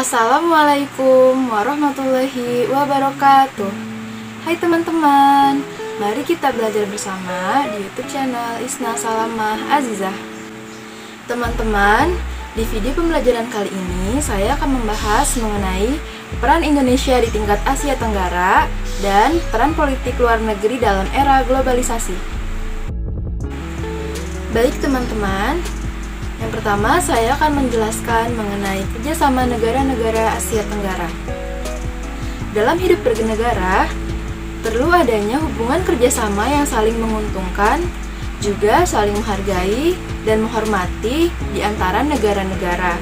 Assalamualaikum warahmatullahi wabarakatuh. Hai teman-teman, mari kita belajar bersama di YouTube channel Isna Salamah Azizah. Teman-teman, di video pembelajaran kali ini saya akan membahas mengenai peran Indonesia di tingkat Asia Tenggara dan peran politik luar negeri dalam era globalisasi. Baik teman-teman, yang pertama, saya akan menjelaskan mengenai kerjasama negara-negara Asia Tenggara. Dalam hidup bernegara, perlu adanya hubungan kerjasama yang saling menguntungkan, juga saling menghargai dan menghormati di antara negara-negara.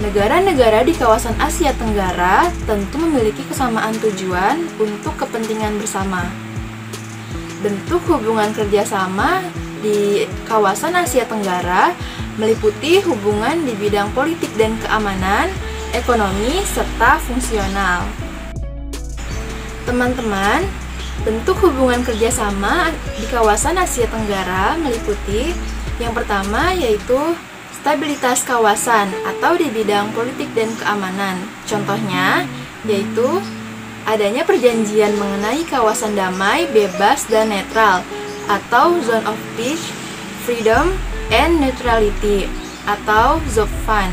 Negara-negara di kawasan Asia Tenggara tentu memiliki kesamaan tujuan untuk kepentingan bersama. Bentuk hubungan kerjasama di kawasan Asia Tenggara meliputi hubungan di bidang politik dan keamanan, ekonomi, serta fungsional. Teman-teman, bentuk hubungan kerjasama di kawasan Asia Tenggara meliputi yang pertama yaitu stabilitas kawasan atau di bidang politik dan keamanan. Contohnya yaitu adanya perjanjian mengenai kawasan damai, bebas, dan netral atau Zone of Peace, Freedom, and Neutrality atau ZOPFAN,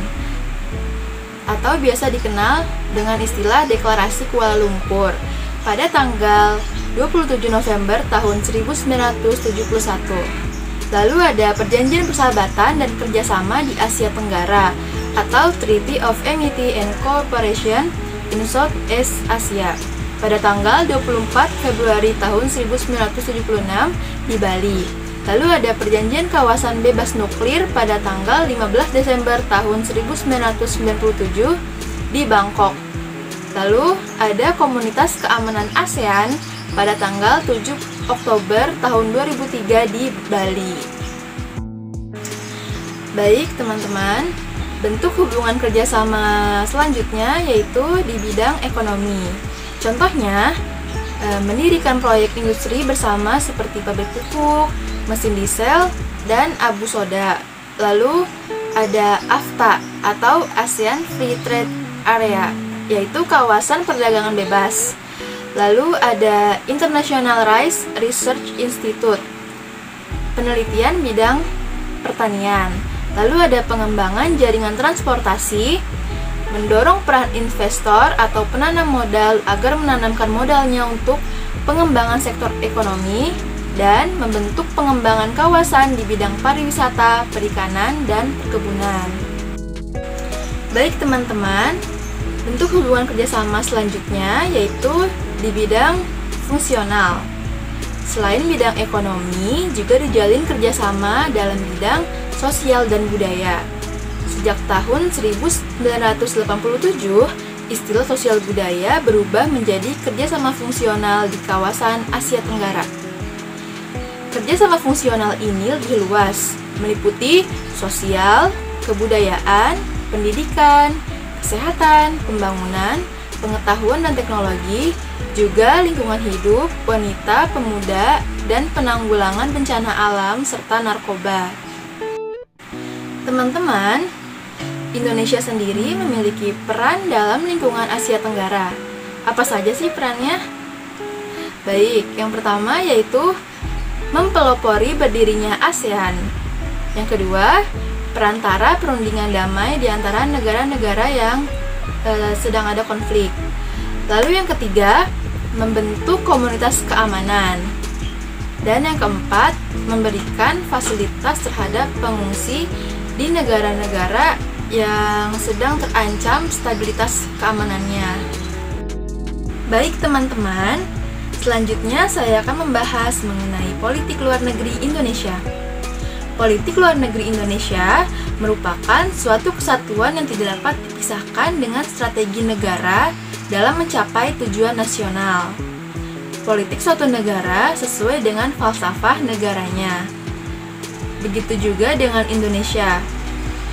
atau biasa dikenal dengan istilah Deklarasi Kuala Lumpur pada tanggal 27 November tahun 1971. Lalu ada Perjanjian Persahabatan dan Kerjasama di Asia Tenggara atau Treaty of Amity and Cooperation in Southeast Asia pada tanggal 24 Februari tahun 1976 di Bali. Lalu ada Perjanjian Kawasan Bebas Nuklir pada tanggal 15 Desember tahun 1997 di Bangkok. Lalu ada Komunitas Keamanan ASEAN pada tanggal 7 Oktober tahun 2003 di Bali. Baik teman-teman, bentuk hubungan kerjasama selanjutnya yaitu di bidang ekonomi. Contohnya, mendirikan proyek industri bersama seperti pabrik pupuk, mesin diesel, dan abu soda. Lalu ada AFTA atau ASEAN Free Trade Area, yaitu kawasan perdagangan bebas. Lalu ada International Rice Research Institute, penelitian bidang pertanian. Lalu ada pengembangan jaringan transportasi, mendorong peran investor atau penanam modal agar menanamkan modalnya untuk pengembangan sektor ekonomi, dan membentuk pengembangan kawasan di bidang pariwisata, perikanan, dan perkebunan. Baik teman-teman, bentuk hubungan kerjasama selanjutnya yaitu di bidang fungsional. Selain bidang ekonomi, juga dijalin kerjasama dalam bidang sosial dan budaya. Sejak tahun 1987, istilah sosial budaya berubah menjadi kerjasama fungsional di kawasan Asia Tenggara. Kerjasama fungsional ini lebih luas, meliputi sosial, kebudayaan, pendidikan, kesehatan, pembangunan, pengetahuan dan teknologi, juga lingkungan hidup, wanita, pemuda, dan penanggulangan bencana alam serta narkoba. Teman-teman, Indonesia sendiri memiliki peran dalam lingkungan Asia Tenggara. Apa saja sih perannya? Baik, yang pertama yaitu mempelopori berdirinya ASEAN. Yang kedua, perantara perundingan damai di antara negara-negara yang sedang ada konflik. Lalu yang ketiga, membentuk komunitas keamanan. Dan yang keempat, memberikan fasilitas terhadap pengungsi di negara-negara yang sedang terancam stabilitas keamanannya. Baik teman-teman, selanjutnya saya akan membahas mengenai politik luar negeri Indonesia. Politik luar negeri Indonesia merupakan suatu kesatuan yang tidak dapat dipisahkan dengan strategi negara dalam mencapai tujuan nasional. Politik suatu negara sesuai dengan falsafah negaranya. Begitu juga dengan Indonesia.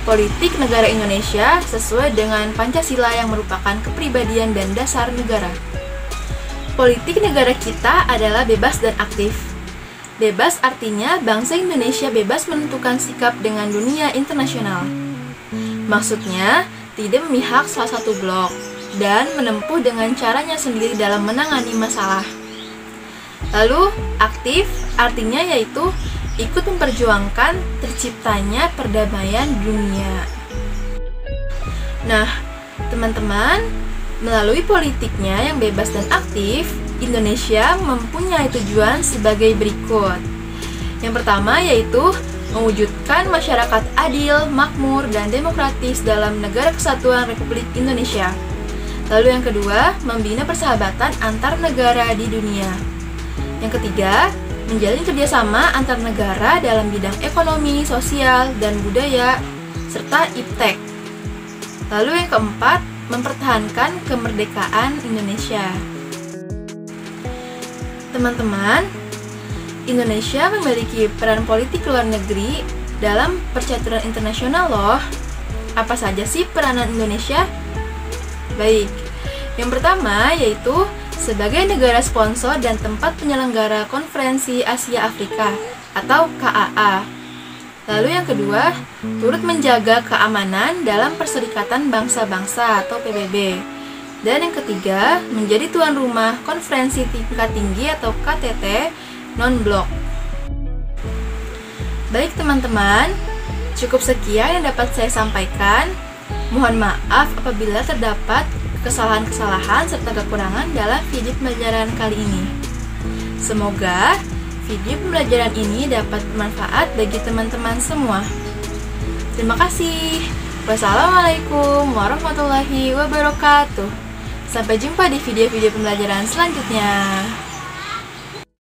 Politik negara Indonesia sesuai dengan Pancasila yang merupakan kepribadian dan dasar negara. Politik negara kita adalah bebas dan aktif. Bebas artinya bangsa Indonesia bebas menentukan sikap dengan dunia internasional. Maksudnya, tidak memihak salah satu blok, dan menempuh dengan caranya sendiri dalam menangani masalah. Lalu, aktif artinya yaitu ikut memperjuangkan terciptanya perdamaian dunia. Nah, teman-teman, melalui politiknya yang bebas dan aktif, Indonesia mempunyai tujuan sebagai berikut. Yang pertama yaitu mewujudkan masyarakat adil, makmur, dan demokratis dalam Negara Kesatuan Republik Indonesia. Lalu yang kedua, membina persahabatan antar negara di dunia. Yang ketiga, menjalin kerjasama antar negara dalam bidang ekonomi, sosial, dan budaya, serta iptek. Lalu yang keempat, mempertahankan kemerdekaan Indonesia. Teman-teman, Indonesia memiliki peran politik luar negeri dalam percaturan internasional loh. Apa saja sih peranan Indonesia? Baik, yang pertama yaitu sebagai negara sponsor dan tempat penyelenggara Konferensi Asia Afrika atau KAA. Lalu yang kedua, turut menjaga keamanan dalam Perserikatan Bangsa-Bangsa atau PBB. Dan yang ketiga, menjadi tuan rumah Konferensi Tingkat Tinggi atau KTT non-blok. Baik teman-teman, cukup sekian yang dapat saya sampaikan. Mohon maaf apabila terdapat kesalahan-kesalahan serta kekurangan dalam video pembelajaran kali ini. Semoga video pembelajaran ini dapat bermanfaat bagi teman-teman semua. Terima kasih. Wassalamualaikum warahmatullahi wabarakatuh. Sampai jumpa di video-video pembelajaran selanjutnya.